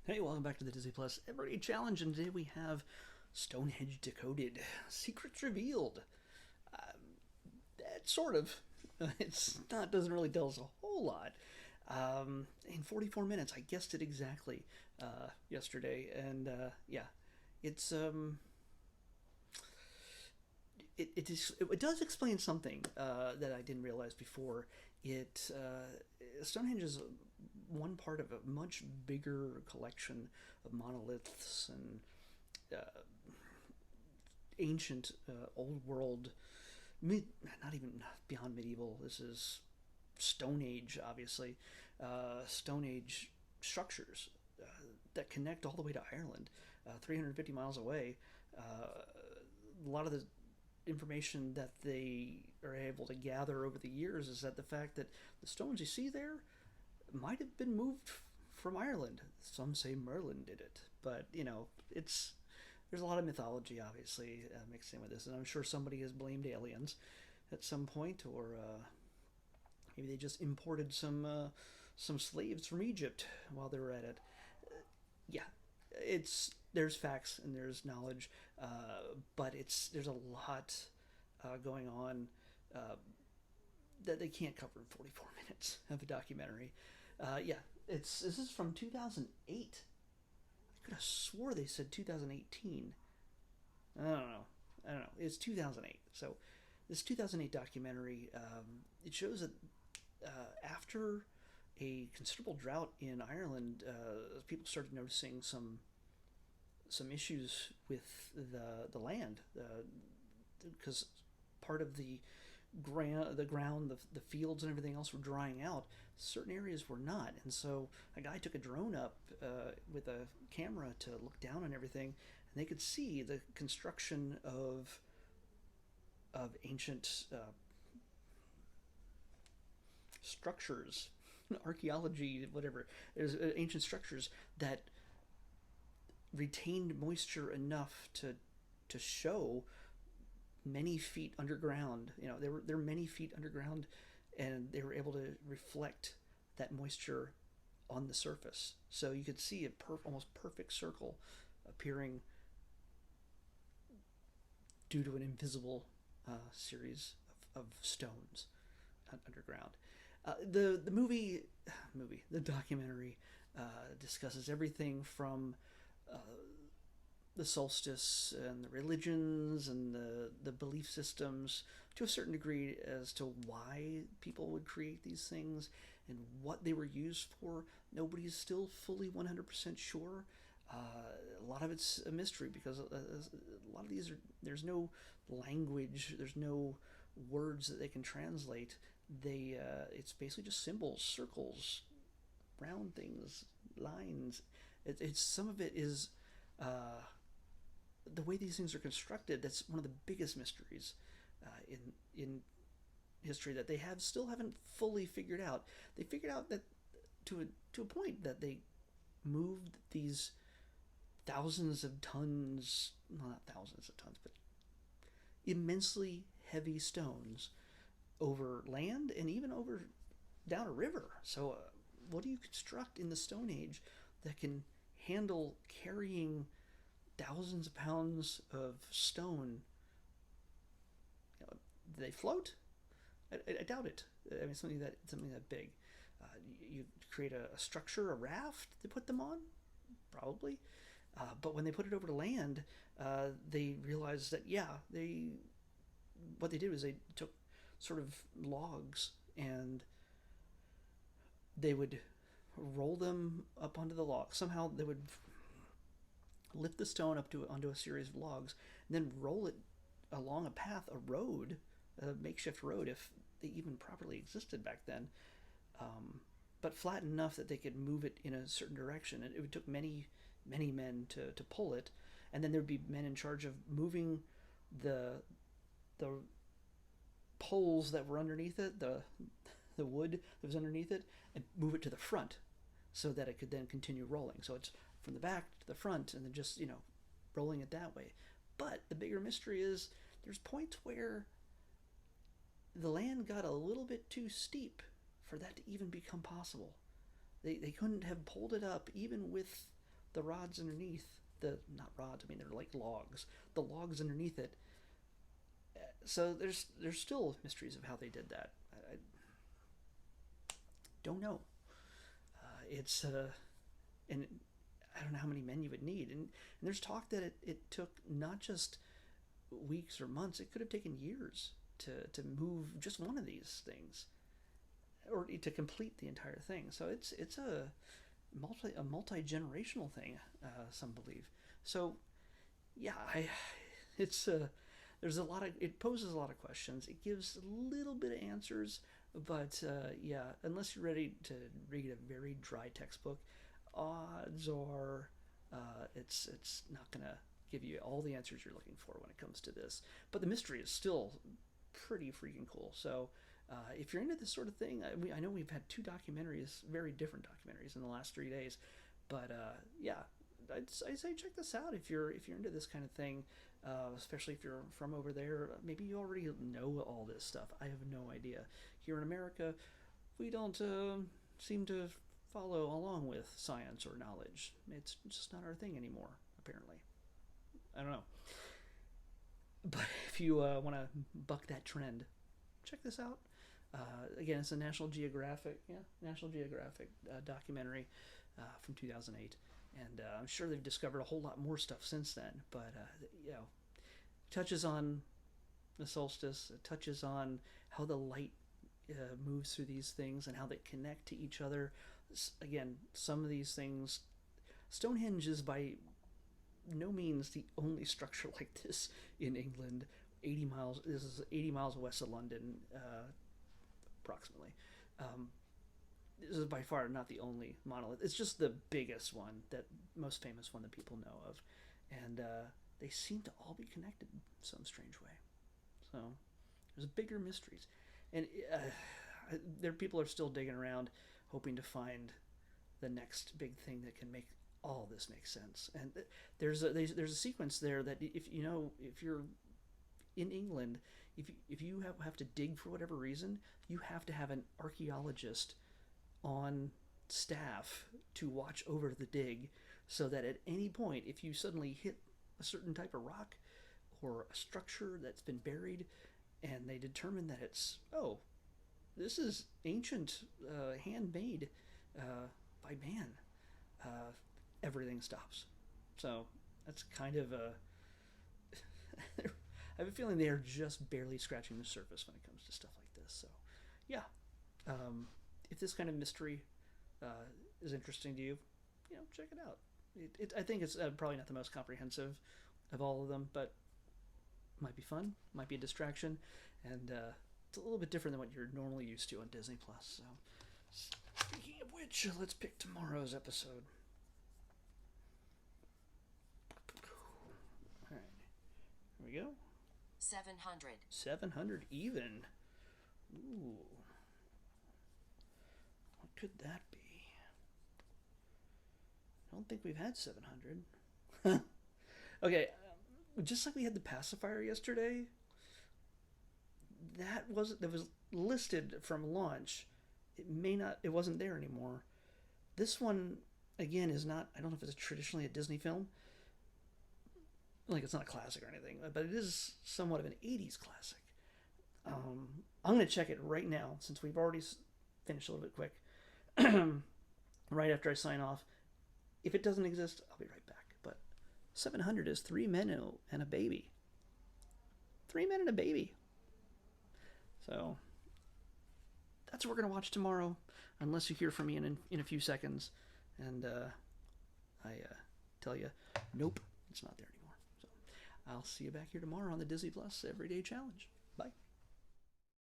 Hey, welcome back to the Disney Plus Everyday Challenge, and today we have Stonehenge Decoded, Secrets Revealed. Sort of. It's not doesn't really tell us a whole lot. In 44 minutes, I guessed it exactly yesterday, and yeah, it's it does explain something that I didn't realize before. It Stonehenge is one part of a much bigger collection of monoliths and ancient old world, not even beyond medieval. This is Stone Age, obviously, Stone Age structures that connect all the way to Ireland, 350 miles away. A lot of the information that they are able to gather over the years is that the fact that the stones you see there might have been moved from Ireland. Some say Merlin did it, but it's there's a lot of mythology obviously mixed in with this, and I'm sure somebody has blamed aliens at some point, or maybe they just imported some slaves from Egypt while they were at it. Yeah, it's there's facts and there's knowledge, but there's a lot going on uh, that they can't cover in 44 minutes of a documentary. Yeah, this is from 2008. I could have swore they said 2018. I don't know. It's 2008. So this 2008 documentary, it shows that after a considerable drought in Ireland, people started noticing some issues with the land, because part of the ground, the fields and everything else were drying out. Certain areas were not, and so a guy took a drone up with a camera to look down on everything, and they could see the construction of ancient structures, archaeology, whatever. There's ancient structures that retained moisture enough to show many feet underground. They're many feet underground, and they were able to reflect that moisture on the surface. So you could see a almost perfect circle appearing due to an invisible series of stones underground. The documentary discusses everything from uh, the solstice and the religions and the belief systems to a certain degree as to why people would create these things and what they were used for. Nobody's still fully 100% sure. A lot of it's a mystery because a lot of these there's no language, there's no words that they can translate. It's basically just symbols, circles, round things, lines. It's some of it is uh, the way these things are constructed. That's one of the biggest mysteries in history that they haven't fully figured out. They figured out that to a point that they moved these thousands of tons, well, not thousands of tons, but immensely heavy stones over land and even over down a river. So, what do you construct in the Stone Age that can handle carrying thousands of pounds of stone? Do they float? I doubt it. I mean, something that big. You create a structure, a raft to put them on, probably. But when they put it over to land, they realized that what they did was they took sort of logs and they would roll them up onto the log. Somehow they would lift the stone onto a series of logs and then roll it along a path, a road, a makeshift road, if they even properly existed back then, but flat enough that they could move it in a certain direction. And it would took many men to pull it, and then there'd be men in charge of moving the the poles that were underneath it, the wood that was underneath it, and move it to the front so that it could then continue rolling. So it's from the back to the front, and then just rolling it that way. But the bigger mystery is there's points where the land got a little bit too steep for that to even become possible. They couldn't have pulled it up even with the rods underneath, the not rods, I mean they're like logs, the logs underneath it. So there's still mysteries of how they did that. I don't know. It's and I don't know how many men you would need, and there's talk that it took not just weeks or months, it could have taken years to move just one of these things, or to complete the entire thing. So it's a multi-generational thing, some believe. So yeah, I it's there's a lot of, it poses a lot of questions. It gives a little bit of answers, but yeah, unless you're ready to read a very dry textbook, odds are it's not gonna give you all the answers you're looking for when it comes to this. But the mystery is still pretty freaking cool. So if you're into this sort of thing, I know we've had two documentaries, very different documentaries, in the last 3 days. But yeah, I'd say check this out if you're into this kind of thing, especially if you're from over there. Maybe you already know all this stuff. I have no idea. Here in America, we don't seem to follow along with science or knowledge. It's just not our thing anymore, apparently. I don't know. But if you want to buck that trend, check this out. Again, it's a National Geographic documentary from 2008, and I'm sure they've discovered a whole lot more stuff since then. But you know, touches on the solstice. It touches on how the light moves through these things and how they connect to each other. Again, some of these things, Stonehenge is by no means the only structure like this in England. 80 miles. This is 80 miles west of London, approximately. This is by far not the only monolith. It's just the biggest one, that most famous one that people know of, and they seem to all be connected in some strange way. So there's bigger mysteries, and there people are still digging around, hoping to find the next big thing that can make all this make sense. And there's a sequence there that if you're in England, if you have to dig for whatever reason, you have to have an archaeologist on staff to watch over the dig, so that at any point, if you suddenly hit a certain type of rock or a structure that's been buried, and they determine that it's, oh, this is ancient, handmade by man, everything stops. So that's kind of a I have a feeling they are just barely scratching the surface when it comes to stuff like this. So yeah, if this kind of mystery is interesting to you, check it out. I think it's probably not the most comprehensive of all of them, but might be fun, might be a distraction, and it's a little bit different than what you're normally used to on Disney Plus. So speaking of which, let's pick tomorrow's episode. All right, here we go. 700. 700 even. Ooh. What could that be? I don't think we've had 700. Okay, just like we had the pacifier yesterday, that was listed from launch. It wasn't there anymore. This one, again, is not, I don't know if it's traditionally a Disney film. Like, it's not a classic or anything, but it is somewhat of an 80s classic. I'm going to check it right now, since we've already finished a little bit quick. Right after I sign off. If it doesn't exist, I'll be right back. But 700 is 3 men and a baby. 3 men and a baby. So that's what we're going to watch tomorrow, unless you hear from me in a few seconds. And I tell you, nope, it's not there anymore. So I'll see you back here tomorrow on the Disney Plus Everyday Challenge. Bye.